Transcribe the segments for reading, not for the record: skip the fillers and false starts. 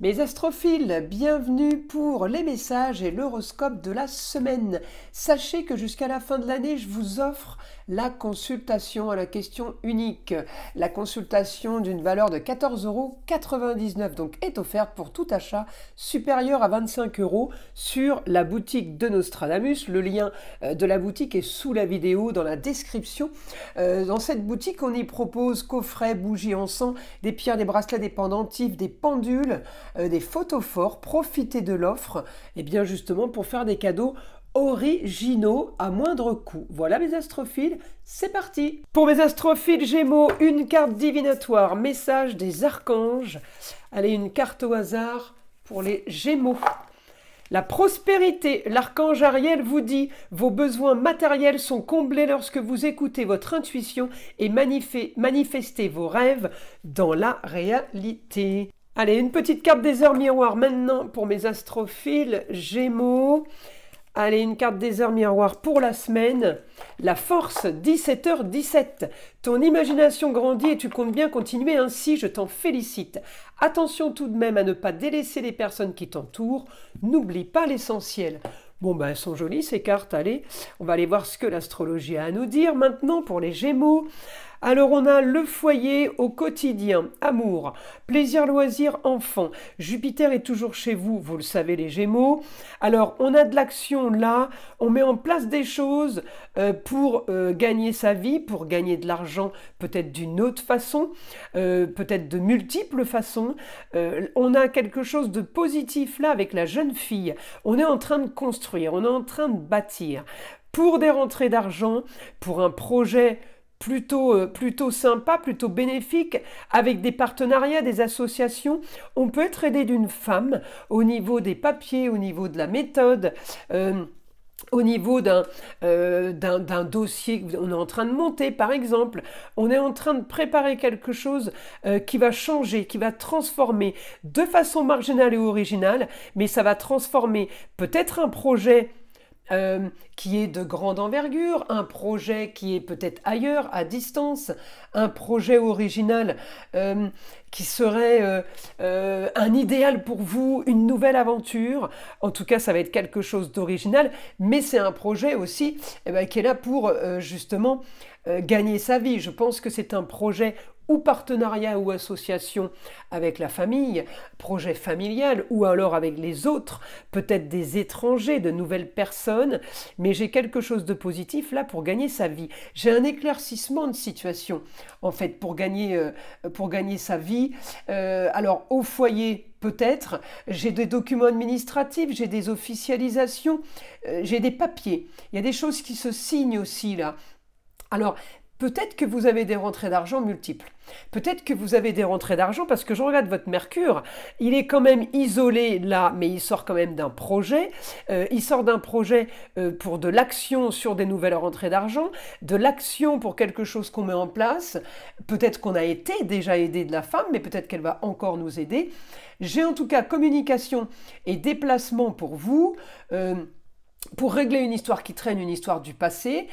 Mes astrophiles, bienvenue pour les messages et l'horoscope de la semaine. Sachez que jusqu'à la fin de l'année, je vous offre la consultation à la question unique. La consultation d'une valeur de 14,99 € donc est offerte pour tout achat supérieur à 25 € sur la boutique de Nostradamus. Le lien de la boutique est sous la vidéo dans la description. Dans cette boutique, on y propose coffrets, bougies encens, des pierres, des bracelets, des pendentifs, des pendules, des photophores. Profitez de l'offre, et bien justement pour faire des cadeaux originaux à moindre coût. Voilà mes astrophiles, c'est parti. Pour mes astrophiles Gémeaux, une carte divinatoire, message des archanges. Allez, une carte au hasard pour les Gémeaux. La prospérité, l'archange Ariel vous dit « Vos besoins matériels sont comblés lorsque vous écoutez votre intuition et manifestez vos rêves dans la réalité. » Allez, une petite carte des heures miroirs maintenant pour mes astrophiles Gémeaux. Allez, une carte des heures miroirs pour la semaine. La force, 17h17. Ton imagination grandit et tu comptes bien continuer ainsi, je t'en félicite. Attention tout de même à ne pas délaisser les personnes qui t'entourent. N'oublie pas l'essentiel. Bon, ben, elles sont jolies ces cartes, allez. On va aller voir ce que l'astrologie a à nous dire maintenant pour les Gémeaux. Alors on a le foyer au quotidien, amour, plaisir, loisir, enfant. Jupiter est toujours chez vous, vous le savez les Gémeaux. Alors on a de l'action là, on met en place des choses pour gagner sa vie, pour gagner de l'argent peut-être d'une autre façon, peut-être de multiples façons. On a quelque chose de positif là avec la jeune fille. On est en train de construire, on est en train de bâtir. Pour des rentrées d'argent, pour un projet plutôt sympa, plutôt bénéfique, avec des partenariats, des associations. On peut être aidé d'une femme au niveau des papiers, au niveau de la méthode, au niveau d'un dossier qu'on est en train de monter, par exemple. On est en train de préparer quelque chose qui va changer, qui va transformer de façon marginale et originale, mais ça va transformer peut-être un projet qui est de grande envergure, un projet qui est peut-être ailleurs, à distance, un projet original qui serait un idéal pour vous, une nouvelle aventure. En tout cas, ça va être quelque chose d'original, mais c'est un projet aussi qui est là pour justement gagner sa vie. Je pense que c'est un projet ou partenariat ou association avec la famille, projet familial ou alors avec les autres, peut-être des étrangers, de nouvelles personnes, mais j'ai quelque chose de positif là pour gagner sa vie. J'ai un éclaircissement de situation en fait pour gagner sa vie. Alors au foyer, peut-être, j'ai des documents administratifs, j'ai des officialisations, j'ai des papiers. Il y a des choses qui se signent aussi là. Alors, peut-être que vous avez des rentrées d'argent multiples. Peut-être que vous avez des rentrées d'argent parce que je regarde votre Mercure, il est quand même isolé là, mais il sort quand même d'un projet. Il sort d'un projet pour de l'action sur des nouvelles rentrées d'argent, de l'action pour quelque chose qu'on met en place. Peut-être qu'on a été déjà aidé de la femme, mais peut-être qu'elle va encore nous aider. J'ai en tout cas communication et déplacement pour vous. Pour régler une histoire qui traîne, une histoire du passé,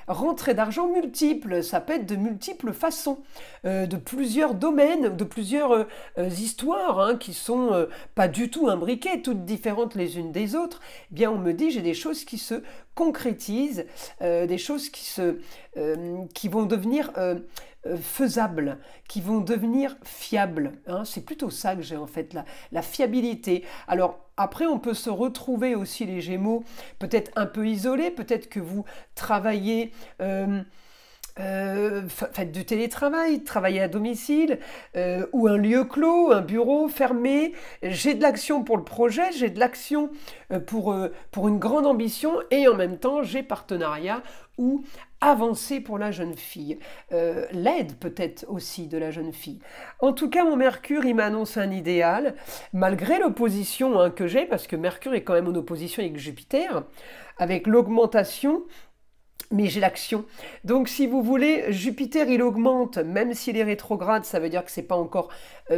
rentrée d'argent multiples, ça peut être de multiples façons, de plusieurs domaines, de plusieurs histoires hein, qui sont pas du tout imbriquées, toutes différentes les unes des autres. Eh bien, on me dit j'ai des choses qui se concrétisent, des choses qui vont devenir faisables, qui vont devenir fiables. Hein. C'est plutôt ça que j'ai en fait, la fiabilité. Alors, après, on peut se retrouver aussi les Gémeaux, peut-être un peu isolés, peut-être que vous travaillez, faites du télétravail, travaillez à domicile, ou un lieu clos, un bureau fermé. J'ai de l'action pour le projet, j'ai de l'action pour une grande ambition, et en même temps, j'ai partenariat ou avancer pour la jeune fille, l'aide peut-être aussi de la jeune fille. En tout cas, mon Mercure, il m'annonce un idéal, malgré l'opposition hein, que j'ai, parce que Mercure est quand même en opposition avec Jupiter, avec l'augmentation mais j'ai l'action. Donc si vous voulez, Jupiter il augmente, même s'il est rétrograde, ça veut dire que c'est pas encore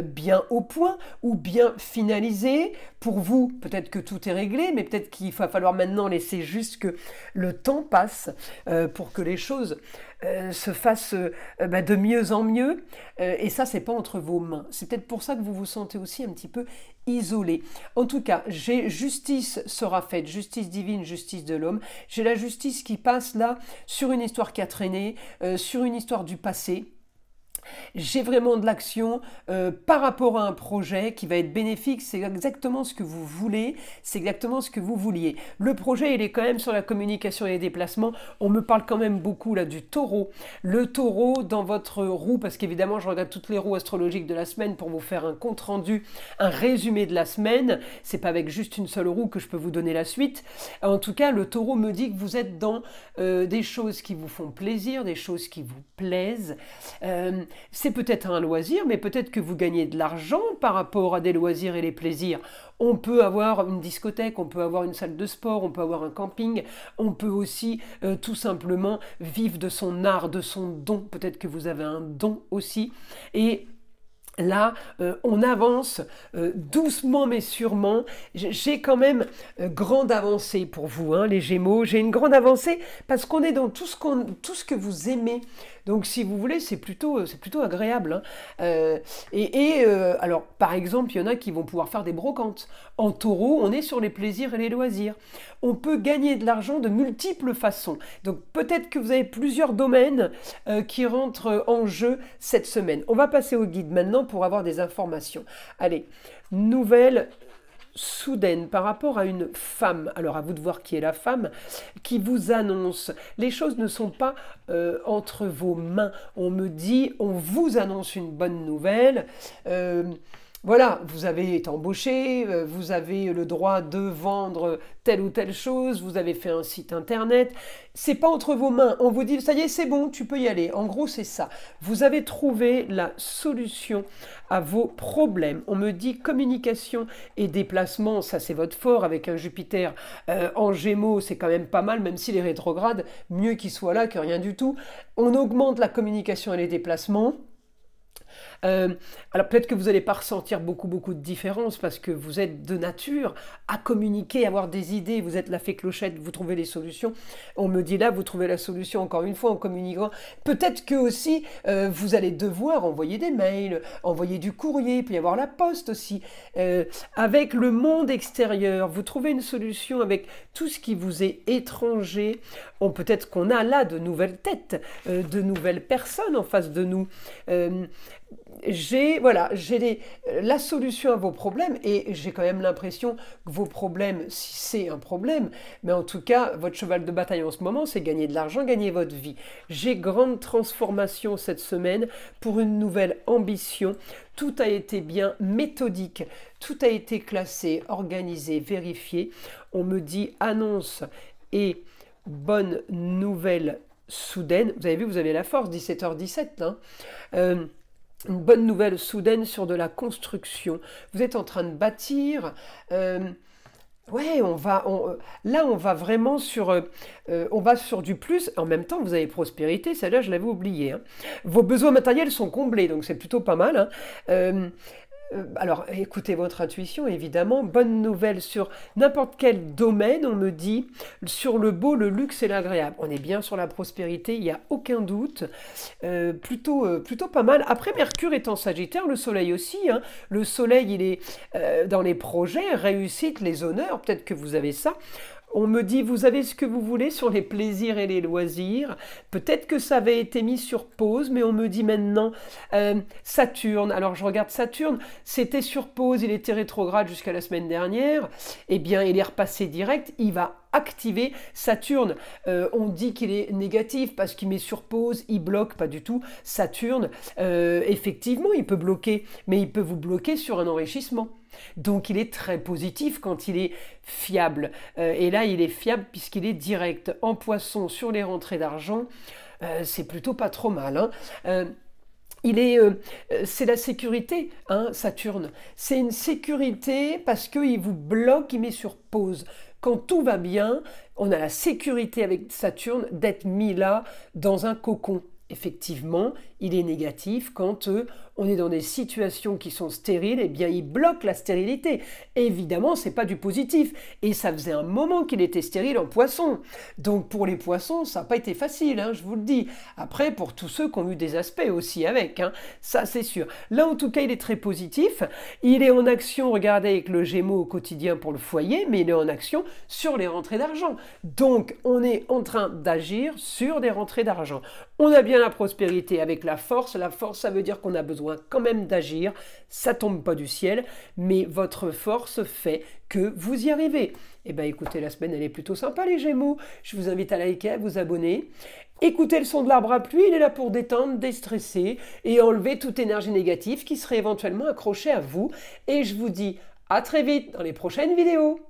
bien au point ou bien finalisé. Pour vous, peut-être que tout est réglé, mais peut-être qu'il va falloir maintenant laisser juste que le temps passe pour que les choses se fassent de mieux en mieux. Et ça, c'est pas entre vos mains. C'est peut-être pour ça que vous vous sentez aussi un petit peu isolé. En tout cas, justice sera faite, justice divine, justice de l'homme. J'ai la justice qui passe là sur une histoire qui a traîné, sur une histoire du passé. J'ai vraiment de l'action par rapport à un projet qui va être bénéfique, c'est exactement ce que vous voulez, c'est exactement ce que vous vouliez. Le projet, il est quand même sur la communication et les déplacements. On me parle quand même beaucoup là du taureau. Le taureau dans votre roue, parce qu'évidemment, je regarde toutes les roues astrologiques de la semaine pour vous faire un compte-rendu, un résumé de la semaine. C'est pas avec juste une seule roue que je peux vous donner la suite. En tout cas, le taureau me dit que vous êtes dans des choses qui vous font plaisir, des choses qui vous plaisent. C'est peut-être un loisir, mais peut-être que vous gagnez de l'argent par rapport à des loisirs et les plaisirs. On peut avoir une discothèque, on peut avoir une salle de sport, on peut avoir un camping, on peut aussi tout simplement vivre de son art, de son don. Peut-être que vous avez un don aussi. Et là, on avance doucement mais sûrement. J'ai quand même grande avancée pour vous, hein, les Gémeaux. J'ai une grande avancée parce qu'on est dans tout ce que vous aimez. Donc, si vous voulez, c'est plutôt agréable. Hein. Alors, par exemple, il y en a qui vont pouvoir faire des brocantes. En taureau, on est sur les plaisirs et les loisirs. On peut gagner de l'argent de multiples façons. Donc, peut-être que vous avez plusieurs domaines qui rentrent en jeu cette semaine. On va passer au guide maintenant pour avoir des informations. Allez, nouvelle soudaine par rapport à une femme, alors à vous de voir qui est la femme, qui vous annonce. Les choses ne sont pas entre vos mains. On me dit, on vous annonce une bonne nouvelle. Voilà, vous avez été embauché, vous avez le droit de vendre telle ou telle chose, vous avez fait un site internet. C'est pas entre vos mains. On vous dit, ça y est, c'est bon, tu peux y aller. En gros, c'est ça. Vous avez trouvé la solution à vos problèmes. On me dit communication et déplacement, ça c'est votre fort avec un Jupiter en Gémeaux, c'est quand même pas mal, même s'il est rétrograde, mieux qu'il soit là que rien du tout. On augmente la communication et les déplacements. Alors peut-être que vous n'allez pas ressentir beaucoup de différence parce que vous êtes de nature à communiquer, à avoir des idées, vous êtes la fée clochette, vous trouvez les solutions. On me dit là, vous trouvez la solution encore une fois en communiquant. Peut-être que aussi vous allez devoir envoyer des mails, envoyer du courrier, il peut y avoir la poste aussi. Avec le monde extérieur, vous trouvez une solution avec tout ce qui vous est étranger. Peut-être qu'on a là de nouvelles têtes, de nouvelles personnes en face de nous. J'ai la solution à vos problèmes et j'ai quand même l'impression que vos problèmes, si c'est un problème, mais en tout cas, votre cheval de bataille en ce moment, c'est gagner de l'argent, gagner votre vie. J'ai grande transformation cette semaine pour une nouvelle ambition. Tout a été bien méthodique, tout a été classé, organisé, vérifié. On me dit annonce et bonne nouvelle soudaine. Vous avez vu, vous avez la force, 17h17, hein. Une bonne nouvelle soudaine sur de la construction. Vous êtes en train de bâtir. Ouais, là, on va vraiment on va sur du plus. En même temps, vous avez prospérité. Celle-là, je l'avais oublié. Hein. Vos besoins matériels sont comblés, donc c'est plutôt pas mal. Hein. Alors, écoutez votre intuition, évidemment. Bonne nouvelle sur n'importe quel domaine, on me dit, sur le beau, le luxe et l'agréable. On est bien sur la prospérité, il n'y a aucun doute. Plutôt pas mal. Après, Mercure est en Sagittaire, le Soleil aussi. Hein. Le Soleil, il est dans les projets, réussite, les honneurs. Peut-être que vous avez ça. On me dit, vous avez ce que vous voulez sur les plaisirs et les loisirs. Peut-être que ça avait été mis sur pause, mais on me dit maintenant Saturne. Alors je regarde Saturne, c'était sur pause, il était rétrograde jusqu'à la semaine dernière. Eh bien, il est repassé direct, il va activer Saturne. On dit qu'il est négatif parce qu'il met sur pause, il bloque, pas du tout. Saturne, effectivement, il peut bloquer, mais il peut vous bloquer sur un enrichissement. Donc il est très positif quand il est fiable. Et là, il est fiable puisqu'il est direct. En Poisson, sur les rentrées d'argent, c'est plutôt pas trop mal. Hein. C'est la sécurité, hein, Saturne. C'est une sécurité parce qu'il vous bloque, il met sur pause. Quand tout va bien, on a la sécurité avec Saturne d'être mis là dans un cocon. Effectivement, il est négatif quand on est dans des situations qui sont stériles, eh bien il bloque la stérilité. Évidemment, c'est pas du positif. Et ça faisait un moment qu'il était stérile en poisson. Donc pour les poissons, ça n'a pas été facile, hein, je vous le dis. Après, pour tous ceux qui ont eu des aspects aussi avec, hein, ça c'est sûr. Là, en tout cas, il est très positif. Il est en action, regardez, avec le Gémeaux au quotidien pour le foyer, mais il est en action sur les rentrées d'argent. Donc, on est en train d'agir sur des rentrées d'argent. On a bien la prospérité avec la force. La force, ça veut dire qu'on a besoin quand même d'agir. Ça tombe pas du ciel, mais votre force fait que vous y arrivez. Eh bien, écoutez, la semaine, elle est plutôt sympa, les Gémeaux. Je vous invite à liker, à vous abonner. Écoutez le son de l'arbre à pluie, il est là pour détendre, déstresser et enlever toute énergie négative qui serait éventuellement accrochée à vous. Et je vous dis à très vite dans les prochaines vidéos.